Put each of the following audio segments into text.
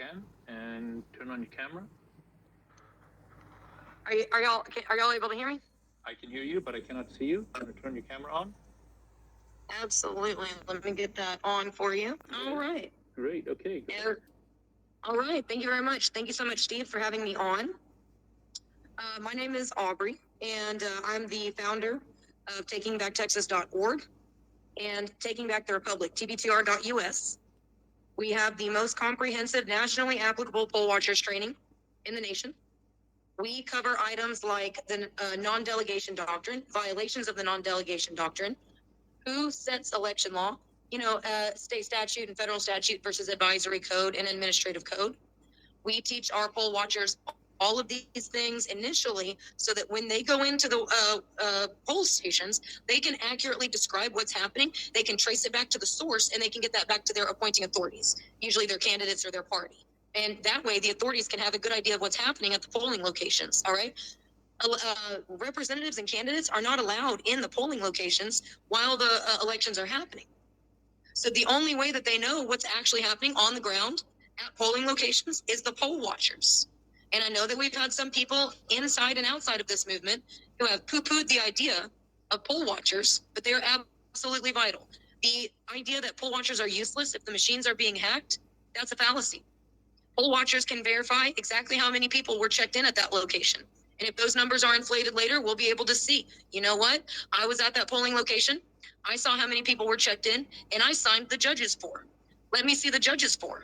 can, and turn on your camera. Are y'all able to hear me? I can hear you, but I cannot see you. I'm going to turn your camera on. Absolutely. Let me get that on for you. All right. Great. Okay. All right. Thank you very much. Thank you so much, Steve, for having me on. My name is Aubrey, and I'm the founder of TakingBackTexas.org and Taking Back the Republic, TBTR.us. We have the most comprehensive nationally applicable poll watchers training in the nation. We cover items like the non-delegation doctrine, violations of the non-delegation doctrine, who sets election law, state statute and federal statute versus advisory code and administrative code. We teach our poll watchers all of these things initially so that when they go into the poll stations, they can accurately describe what's happening. They can trace it back to the source, and they can get that back to their appointing authorities, usually their candidates or their party. And that way, the authorities can have a good idea of what's happening at the polling locations, all right? Representatives and candidates are not allowed in the polling locations while the elections are happening. So the only way that they know what's actually happening on the ground at polling locations is the poll watchers. And I know that we've had some people inside and outside of this movement who have poo-pooed the idea of poll watchers, but they're absolutely vital. The idea that poll watchers are useless if the machines are being hacked, that's a fallacy. Poll watchers can verify exactly how many people were checked in at that location. And if those numbers are inflated later, we'll be able to see, you know what? I was at that polling location. I saw how many people were checked in, and I signed the judge's form. Let me see the judge's form.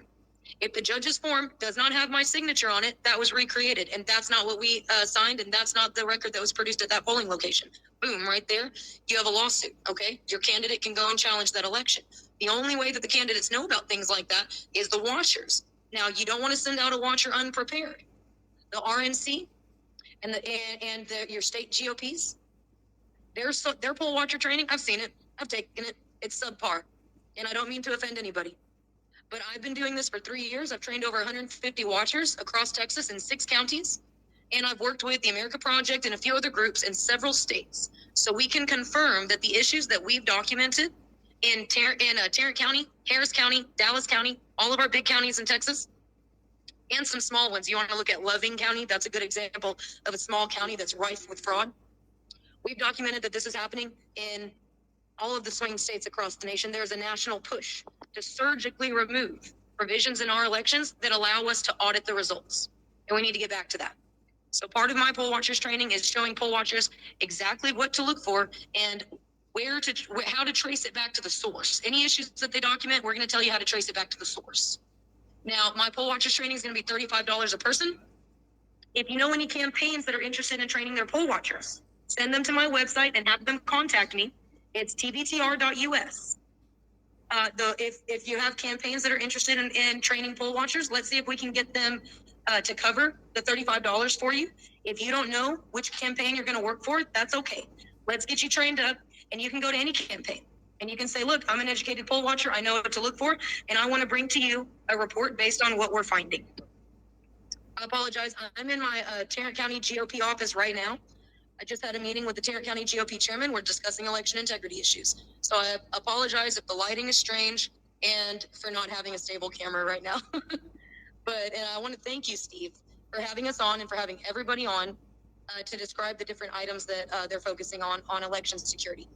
If the judge's form does not have my signature on it, that was recreated, and that's not what we signed, and that's not the record that was produced at that polling location. Boom, right there. You have a lawsuit, okay? Your candidate can go and challenge that election. The only way that the candidates know about things like that is the watchers. Now, you don't want to send out a watcher unprepared. The RNC and your state GOPs, their poll watcher training, I've seen it. I've taken it. It's subpar. And I don't mean to offend anybody. But I've been doing this for 3 years. I've trained over 150 watchers across Texas in 6 counties. And I've worked with the America Project and a few other groups in several states. So we can confirm that the issues that we've documented in Tarrant County, Harris County, Dallas County, all of our big counties in Texas, and some small ones. You want to look at Loving County? That's a good example of a small county that's rife with fraud. We've documented that this is happening in all of the swing states across the nation. There's a national push to surgically remove provisions in our elections that allow us to audit the results. And we need to get back to that. So part of my poll watchers training is showing poll watchers exactly what to look for and how to trace it back to the source. Any issues that they document, we're going to tell you how to trace it back to the source. Now, my poll watchers training is going to be $35 a person. If you know any campaigns that are interested in training their poll watchers, send them to my website and have them contact me. It's tbtr.us. If you have campaigns that are interested in training poll watchers, let's see if we can get them to cover the $35 for you. If you don't know which campaign you're going to work for, that's okay. Let's get you trained up, and you can go to any campaign. And you can say, look, I'm an educated poll watcher. I know what to look for, and I want to bring to you a report based on what we're finding. I apologize. I'm in my Tarrant County GOP office right now. I just had a meeting with the Tarrant County GOP chairman. We're discussing election integrity issues. So I apologize if the lighting is strange and for not having a stable camera right now. But I want to thank you, Steve, for having us on and for having everybody on to describe the different items that they're focusing on election security.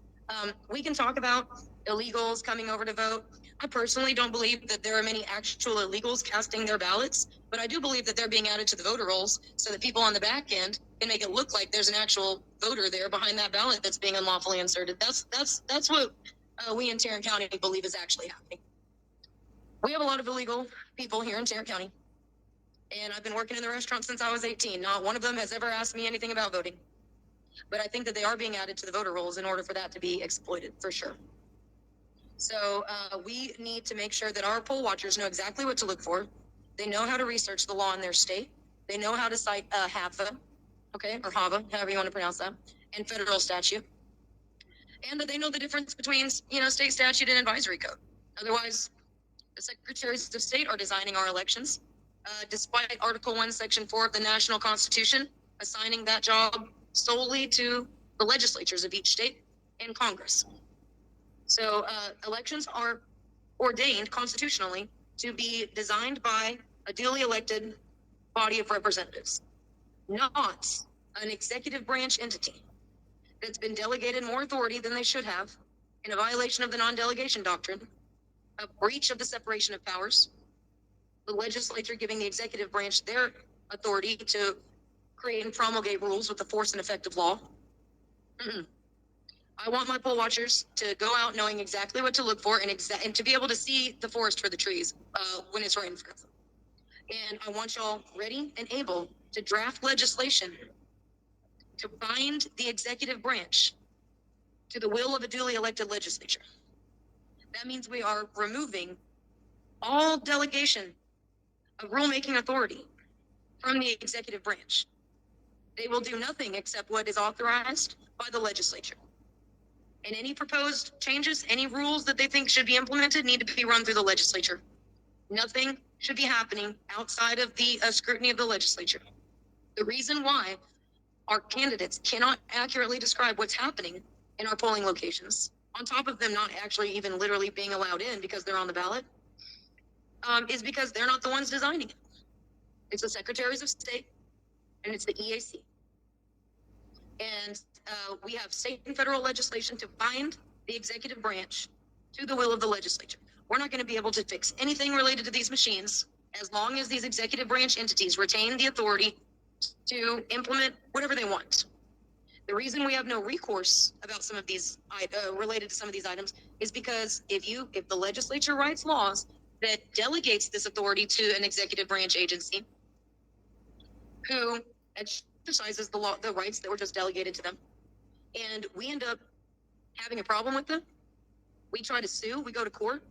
We can talk about illegals coming over to vote. I personally don't believe that there are many actual illegals casting their ballots, but I do believe that they're being added to the voter rolls so that people on the back end can make it look like there's an actual voter there behind that ballot that's being unlawfully inserted. That's what we in Tarrant County believe is actually happening. We have a lot of illegal people here in Tarrant County, and I've been working in the restaurant since I was 18. Not one of them has ever asked me anything about voting. But I think that they are being added to the voter rolls in order for that to be exploited, for sure. So we need to make sure that our poll watchers know exactly what to look for. They know how to research the law in their state. They know how to cite HAVA, okay, or HAVA, however you want to pronounce that, and federal statute. And that they know the difference between, state statute and advisory code. Otherwise, the secretaries of state are designing our elections, despite Article 1, Section 4 of the National Constitution, assigning that job solely to the legislatures of each state and Congress. So elections are ordained constitutionally to be designed by a duly elected body of representatives, not an executive branch entity that's been delegated more authority than they should have in a violation of the non-delegation doctrine, a breach of the separation of powers, the legislature giving the executive branch their authority to create and promulgate rules with the force and effect of law. I want my poll watchers to go out knowing exactly what to look for and to be able to see the forest for the trees when it's right in front of them. And I want y'all ready and able to draft legislation to bind the executive branch to the will of a duly elected legislature. That means we are removing all delegation of rulemaking authority from the executive branch. They will do nothing except what is authorized by the legislature. And any proposed changes, any rules that they think should be implemented need to be run through the legislature. Nothing should be happening outside of the scrutiny of the legislature. The reason why our candidates cannot accurately describe what's happening in our polling locations, on top of them not actually even literally being allowed in because they're on the ballot, is because they're not the ones designing it. It's the secretaries of state and it's the EAC. And we have state and federal legislation to bind the executive branch to the will of the legislature. We're not going to be able to fix anything related to these machines as long as these executive branch entities retain the authority to implement whatever they want. The reason we have no recourse about some of these related to some of these items is because if the legislature writes laws that delegates this authority to an executive branch agency who exercises the rights that were just delegated to them, and we end up having a problem with them, we try to sue, we go to court.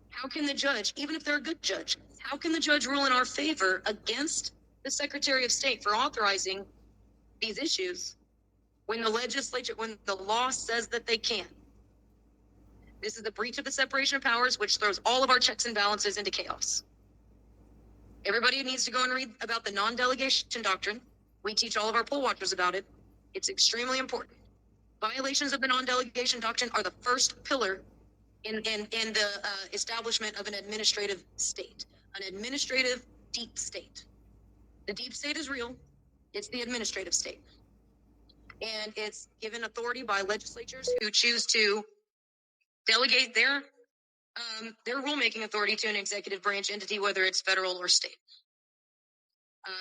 How can the judge, even if they're a good judge, how can the judge rule in our favor against the Secretary of State for authorizing these issues when the legislature, when the law says that they can? This is the breach of the separation of powers, which throws all of our checks and balances into chaos. Everybody needs to go and read about the non-delegation doctrine. We teach all of our poll watchers about it. It's extremely important. Violations of the non-delegation doctrine are the first pillar in the establishment of an administrative state, an administrative deep state. The deep state is real. It's the administrative state. And it's given authority by legislatures who choose to delegate their rulemaking authority to an executive branch entity, whether it's federal or state.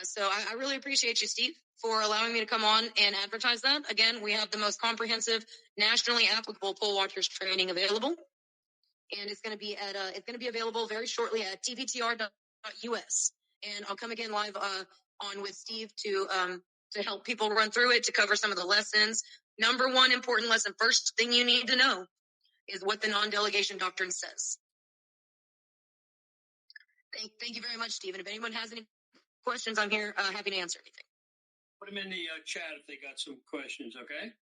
So I really appreciate you, Steve, for allowing me to come on and advertise that. Again, we have the most comprehensive, nationally applicable poll watchers training available, and it's going to be available very shortly at tvtr.us. And I'll come again live on with Steve to help people run through it, to cover some of the lessons. Number one important lesson, first thing you need to know is what the non-delegation doctrine says. Thank you very much, Steve. And if anyone has any questions, I'm here happy to answer anything. Put them in the chat if they got some questions, okay?